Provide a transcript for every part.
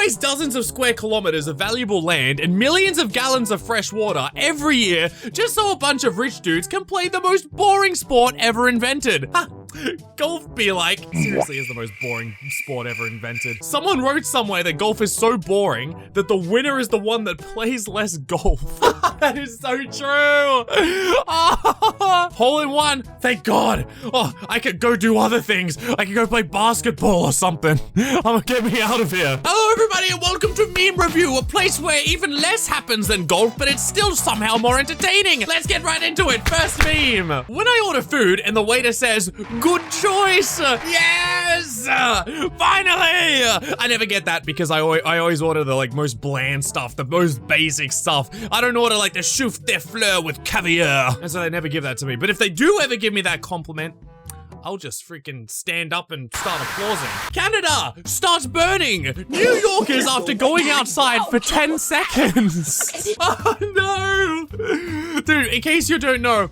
waste dozens of square kilometers of valuable land and millions of gallons of fresh water every year just so a bunch of rich dudes can play the most boring sport ever invented. Ha! Golf be like, seriously is the most boring sport ever invented. Someone wrote somewhere that golf is so boring that the winner is the one that plays less golf. That is so true. Oh, hole in one, thank God. Oh, I could go do other things. I could go play basketball or something. Get me out of here. Hello everybody and welcome to Meme Review, a place where even less happens than golf, but it's still somehow more entertaining. Let's get right into it. First meme. When I order food and the waiter says, good choice! Yes! Finally! I never get that because I always order the most bland stuff, the most basic stuff. I don't order like the chouffe de fleur with caviar. And so they never give that to me. But if they do ever give me that compliment, I'll just freaking stand up and start applauding. Canada starts burning. New Yorkers after going outside for 10 seconds. Oh no. Dude, in case you don't know,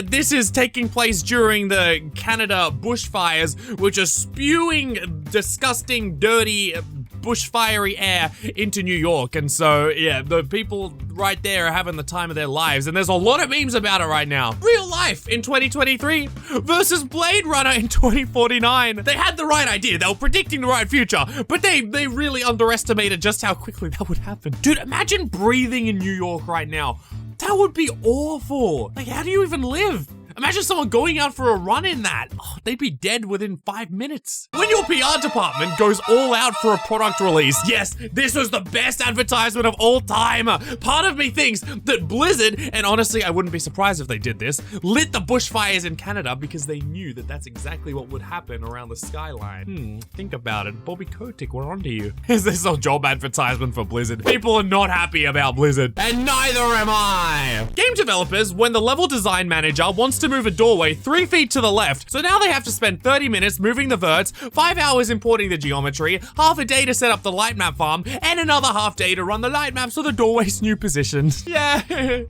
this is taking place during the Canada bushfires, which are spewing disgusting, dirty, bushfiery air into New York. And so, yeah, the people right there are having the time of their lives. And there's a lot of memes about it right now. Real life in 2023 versus Blade Runner in 2049. They had the right idea. They were predicting the right future, but they really underestimated just how quickly that would happen. Dude, imagine breathing in New York right now. That would be awful. Like, how do you even live? Imagine someone going out for a run in that. Oh, they'd be dead within 5 minutes. When your PR department goes all out for a product release, yes, this was the best advertisement of all time. Part of me thinks that Blizzard, and honestly, I wouldn't be surprised if they did this, lit the bushfires in Canada because they knew that that's exactly what would happen around the skyline. Think about it. Bobby Kotick, we're onto you. Is this a job advertisement for Blizzard? People are not happy about Blizzard, and neither am I. Game developers, when the level design manager wants to move a doorway 3 feet to the left, so now they have to spend 30 minutes moving the verts, 5 hours importing the geometry, half a day to set up the light map farm, and another half day to run the light map so the doorway's new position. Yeah,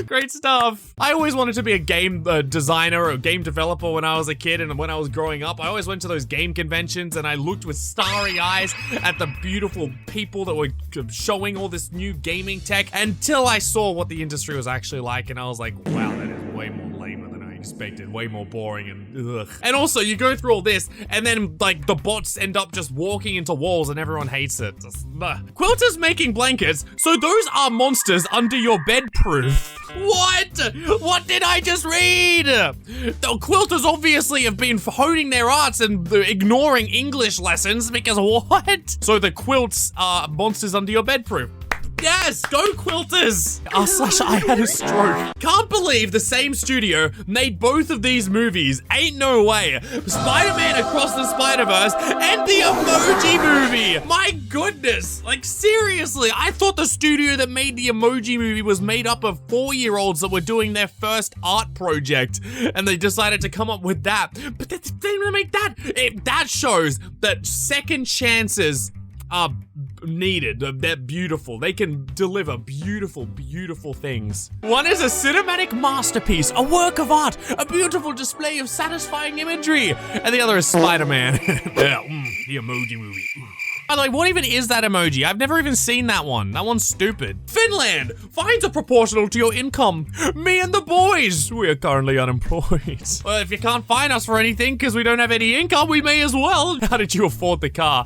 great stuff. I always wanted to be a game designer or a game developer when I was a kid, and when I was growing up, I always went to those game conventions and I looked with starry eyes at the beautiful people that were showing all this new gaming tech until I saw what the industry was actually like, and I was like, wow, that is way more lame than I expected, way more boring, and ugh. And also, you go through all this, and then like the bots end up just walking into walls, and everyone hates it. Just, Quilter's making blankets, so those are monsters under your bed proof. What? What did I just read? The quilters obviously have been honing their arts and ignoring English lessons because what? So the quilts are monsters under your bed proof. Yes, go quilters! I had a stroke. Can't believe the same studio made both of these movies. Ain't no way. Spider-Man Across the Spider-Verse and the Emoji Movie. My goodness. Like, seriously, I thought the studio that made the Emoji Movie was made up of 4-year-olds that were doing their first art project, and they decided to come up with that. But they didn't make that. That shows that second chances are needed. They're beautiful. They can deliver beautiful, beautiful things. One is a cinematic masterpiece, a work of art, a beautiful display of satisfying imagery, and the other is Spider-Man. Yeah, the Emoji Movie. By the way, what even is that emoji? I've never even seen that one. That one's stupid. Finland, fines are proportional to your income. Me and the boys, we are currently unemployed. Well, if you can't fine us for anything because we don't have any income, we may as well. How did you afford the car?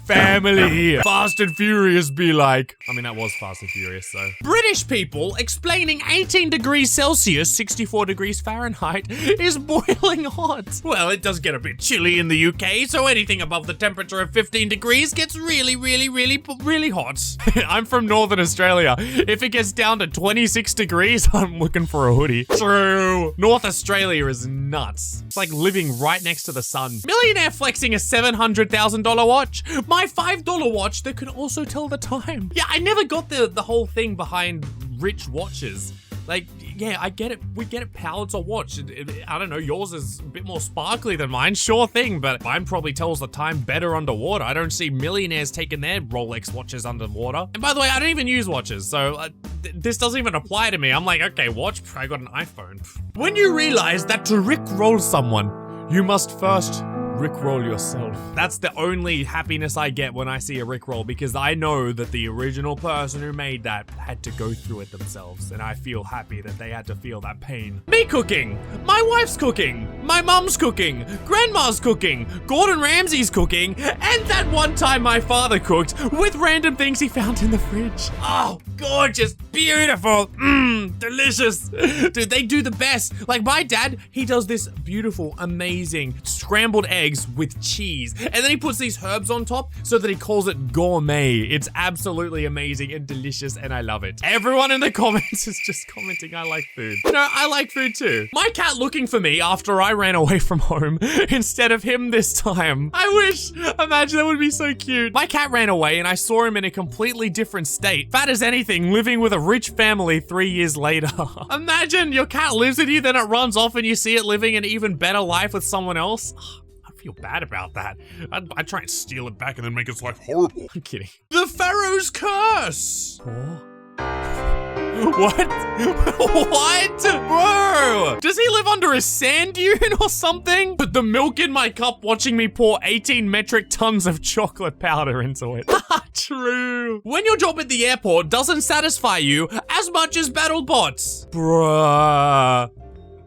Family. Fast and Furious be like. I mean, that was Fast and Furious, so. British people explaining 18 degrees Celsius, 64 degrees Fahrenheit is boiling hot. Well, it does get a bit chilly in the UK, so anything above the temperature of 15 degrees gets really, really, really, really hot. I'm from Northern Australia. If it gets down to 26 degrees, I'm looking for a hoodie. True. North Australia is nuts. It's like living right next to the sun. Millionaire flexing a $700,000 watch. My $5 watch that can also tell the time. Yeah, I never got the whole thing behind rich watches. Like, yeah, I get it. We get it, pal. It's a watch. I don't know. Yours is a bit more sparkly than mine. Sure thing, but mine probably tells the time better underwater. I don't see millionaires taking their Rolex watches underwater. And by the way, I don't even use watches, so this doesn't even apply to me. I'm like, okay, watch. I got an iPhone. When you realize that to rickroll someone, you must first Rickroll yourself. That's the only happiness I get when I see a Rickroll, because I know that the original person who made that had to go through it themselves, and I feel happy that they had to feel that pain. Me cooking, my wife's cooking, my mum's cooking, grandma's cooking, Gordon Ramsay's cooking, and that one time my father cooked with random things he found in the fridge. Oh, gorgeous, beautiful, delicious. Dude, they do the best. Like my dad, he does this beautiful, amazing scrambled eggs with cheese, and then he puts these herbs on top so that he calls it gourmet. It's absolutely amazing and delicious, and I love it. Everyone in the comments is just commenting, I like food. You know, I like food too. My cat looking for me after I ran away from home instead of him this time. I wish. Imagine, that would be so cute. My cat ran away and I saw him in a completely different state. Fat as anything, living with a rich family 3 years later. Imagine your cat lives with you, then it runs off and you see it living an even better life with someone else. I feel bad about that. I'd try and steal it back and then make its life horrible. I'm kidding. The Pharaoh's Curse! Oh. What? What? Bro! Does he live under a sand dune or something? Put the milk in my cup watching me pour 18 metric tons of chocolate powder into it. True. When your job at the airport doesn't satisfy you as much as BattleBots. Bruh.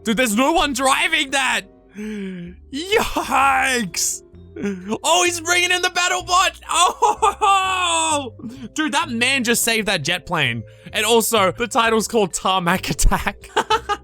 Dude, there's no one driving that. Yikes. Oh, he's bringing in the BattleBot! Oh! Dude, that man just saved that jet plane. And also, the title's called Tarmac Attack. I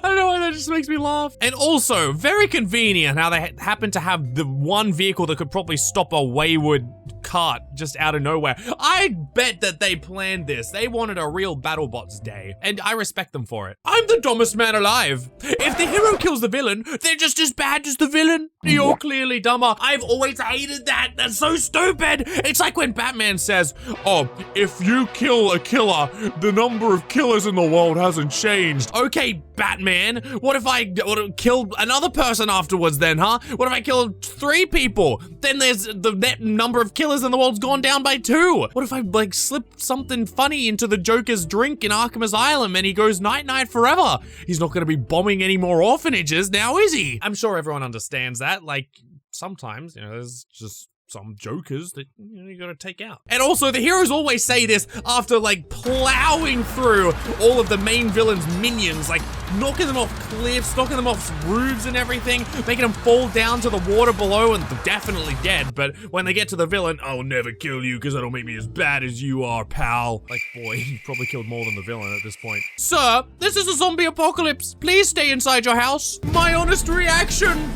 don't know why that just makes me laugh. And also, very convenient how they happen to have the one vehicle that could probably stop a wayward cart just out of nowhere. I bet that they planned this. They wanted a real BattleBots day, and I respect them for it. I'm the dumbest man alive. If the hero kills the villain, they're just as bad as the villain. You're clearly dumber. I've always hated that. That's so stupid. It's like when Batman says, oh, if you kill a killer, the number of killers in the world hasn't changed. Okay, Batman, what if I killed another person afterwards then, huh? What if I killed 3 people? Then there's the net number of killers in the world's gone down by 2. What if I like slip something funny into the Joker's drink in Arkham Asylum and he goes night-night forever? He's not gonna be bombing any more orphanages now, is he? I'm sure everyone understands that. Like, sometimes, you know, there's just some jokers that, you know, you gotta take out. And also, the heroes always say this after, like, plowing through all of the main villain's minions, like, knocking them off cliffs, knocking them off roofs and everything, making them fall down to the water below and they're definitely dead. But when they get to the villain, I'll never kill you because that'll make me as bad as you are, pal. Like, boy, you probably killed more than the villain at this point. Sir, this is a zombie apocalypse. Please stay inside your house. My honest reaction.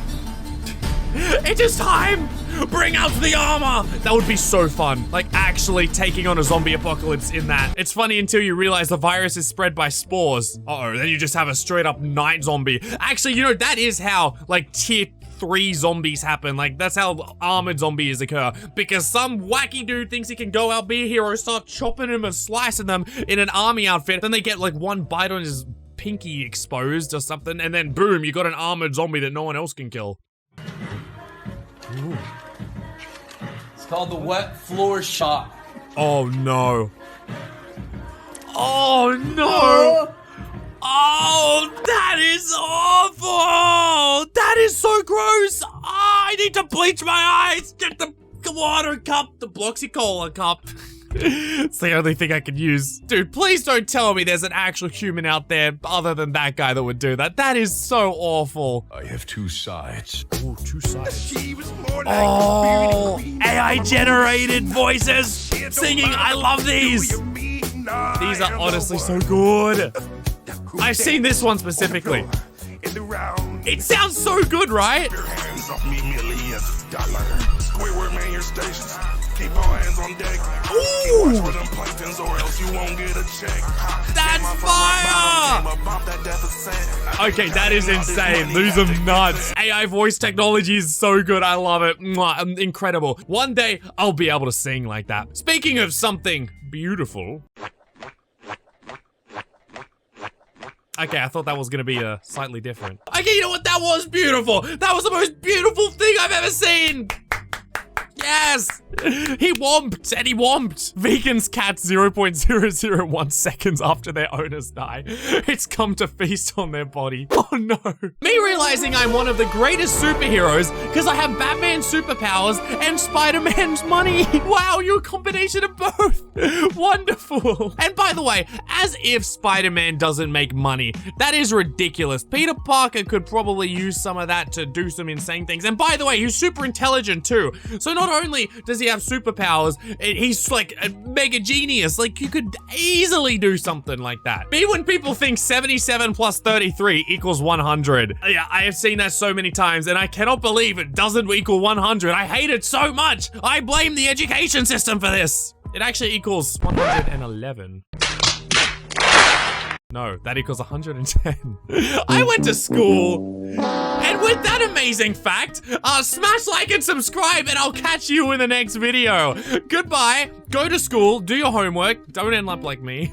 It is time! Bring out the armor! That would be so fun. Like, actually taking on a zombie apocalypse in that. It's funny until you realize the virus is spread by spores. Uh-oh, then you just have a straight up night zombie. Actually, you know, that is how, like, tier 3 zombies happen. Like, that's how armored zombies occur. Because some wacky dude thinks he can go out, be a hero, start chopping them and slicing them in an army outfit. Then they get, like, one bite on his pinky exposed or something, and then boom, you got an armored zombie that no one else can kill. Ooh. It's called the wet floor shot. Oh no. Oh no. Oh, that is awful. That is so gross. Oh, I need to bleach my eyes. Get the water cup, the Bloxy-Cola cup. It's the only thing I can use. Dude, please don't tell me there's an actual human out there other than that guy that would do that. That is so awful. I have 2 sides. Oh, 2 sides. Oh, AI generated voices singing. I love these. These are honestly so good. I've seen this one specifically. It sounds so good, right? Keep our hands on deck. Ooh. That's fire! Okay, that is insane. These are nuts. AI voice technology is so good. I love it. Mwah, incredible. One day, I'll be able to sing like that. Speaking of something beautiful. Okay, I thought that was gonna be slightly different. Okay, you know what? That was beautiful. That was the most beautiful thing I've ever seen. Yes! He womped, and he womped. Vegans cats 0.001 seconds after their owners die. It's come to feast on their body. Oh no. Me realizing I'm one of the greatest superheroes because I have Batman's superpowers and Spider-Man's money. Wow, you're a combination of both. Wonderful. And by the way, as if Spider-Man doesn't make money. That is ridiculous. Peter Parker could probably use some of that to do some insane things. And by the way, he's super intelligent too. So not only does he have superpowers, he's like a mega genius. Like, you could easily do something like that. Me, when people think 77 plus 33 equals 100. Yeah, I have seen that so many times and I cannot believe it doesn't equal 100. I hate it so much. I blame the education system for this. It actually equals 111. No, that equals 110. I went to school. And with that amazing fact, smash like and subscribe and I'll catch you in the next video. Goodbye. Go to school, do your homework. Don't end up like me.